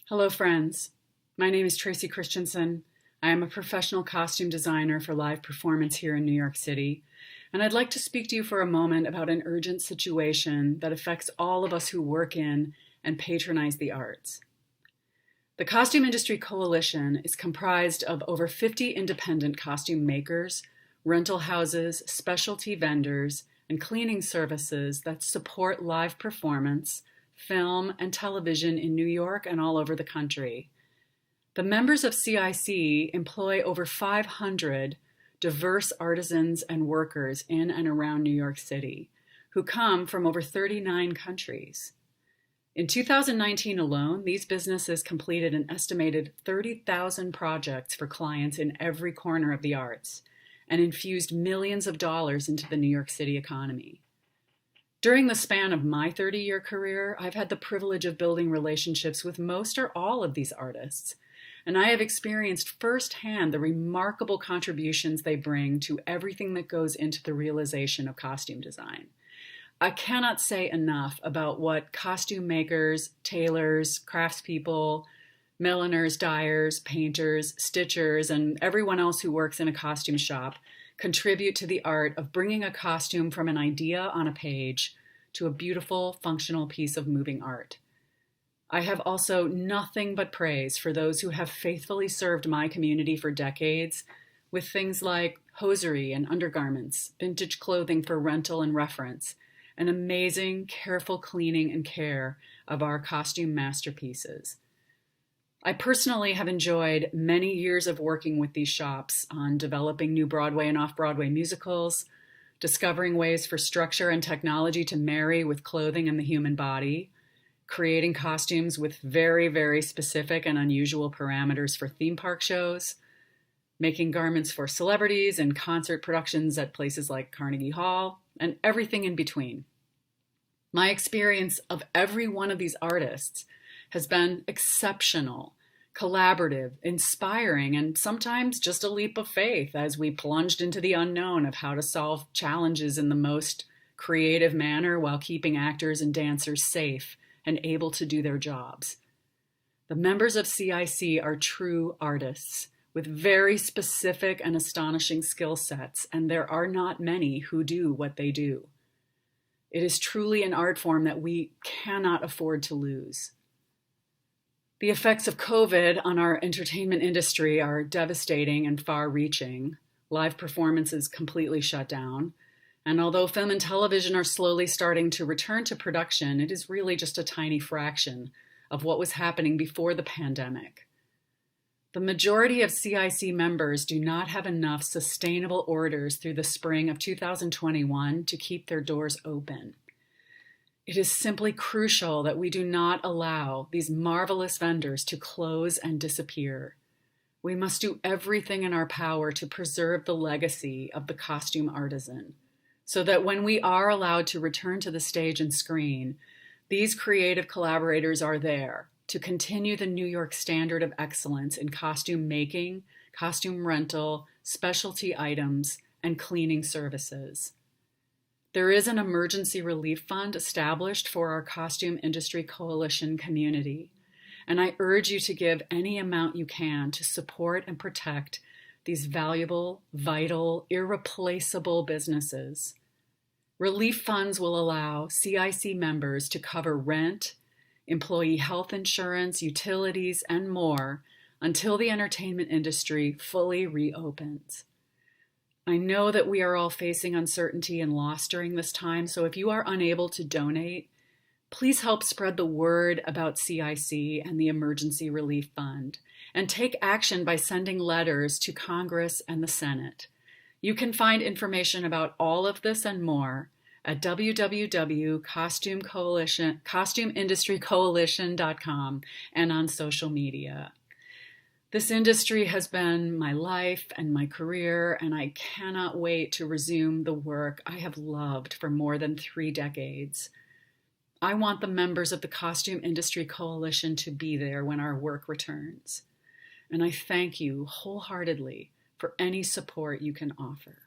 Hello, friends. My name is Tracy Christensen. I am a professional costume designer for live performance here in New York City, and I'd like to speak to you for a moment about an urgent situation that affects all of us who work in and patronize the arts. The Costume Industry Coalition is comprised of over 50 independent costume makers, rental houses, specialty vendors, and cleaning services that support live performance, film, and television in New York and all over the country. The members of CIC employ over 500 diverse artisans and workers in and around New York City, who come from over 39 countries. In 2019 alone, these businesses completed an estimated 30,000 projects for clients in every corner of the arts and infused millions of dollars into the New York City economy. During the span of my 30-year career, I've had the privilege of building relationships with most or all of these artists, and I have experienced firsthand the remarkable contributions they bring to everything that goes into the realization of costume design. I cannot say enough about what costume makers, tailors, craftspeople, milliners, dyers, painters, stitchers, and everyone else who works in a costume shop contribute to the art of bringing a costume from an idea on a page to a beautiful, functional piece of moving art. I have also nothing but praise for those who have faithfully served my community for decades with things like hosiery and undergarments, vintage clothing for rental and reference, and amazing, careful cleaning and care of our costume masterpieces. I personally have enjoyed many years of working with these shops on developing new Broadway and off-Broadway musicals, discovering ways for structure and technology to marry with clothing and the human body, creating costumes with very, very specific and unusual parameters for theme park shows, making garments for celebrities and concert productions at places like Carnegie Hall, and everything in between. My experience of every one of these artists has been exceptional, collaborative, inspiring, and sometimes just a leap of faith as we plunged into the unknown of how to solve challenges in the most creative manner while keeping actors and dancers safe and able to do their jobs. The members of CIC are true artists with very specific and astonishing skill sets, and there are not many who do what they do. It is truly an art form that we cannot afford to lose. The effects of COVID on our entertainment industry are devastating and far-reaching. Live performances completely shut down. And although film and television are slowly starting to return to production, it is really just a tiny fraction of what was happening before the pandemic. The majority of CIC members do not have enough sustainable orders through the spring of 2021 to keep their doors open. It is simply crucial that we do not allow these marvelous vendors to close and disappear. We must do everything in our power to preserve the legacy of the costume artisan, so that when we are allowed to return to the stage and screen, these creative collaborators are there to continue the New York standard of excellence in costume making, costume rental, specialty items, and cleaning services. There is an emergency relief fund established for our Costume Industry Coalition community, and I urge you to give any amount you can to support and protect these valuable, vital, irreplaceable businesses. Relief funds will allow CIC members to cover rent, employee health insurance, utilities, and more until the entertainment industry fully reopens. I know that we are all facing uncertainty and loss during this time, so if you are unable to donate, please help spread the word about CIC and the Emergency Relief Fund, and take action by sending letters to Congress and the Senate. You can find information about all of this and more at www.costumeindustrycoalition.com and on social media. This industry has been my life and my career, and I cannot wait to resume the work I have loved for more than 3 decades. I want the members of the Costume Industry Coalition to be there when our work returns. And I thank you wholeheartedly for any support you can offer.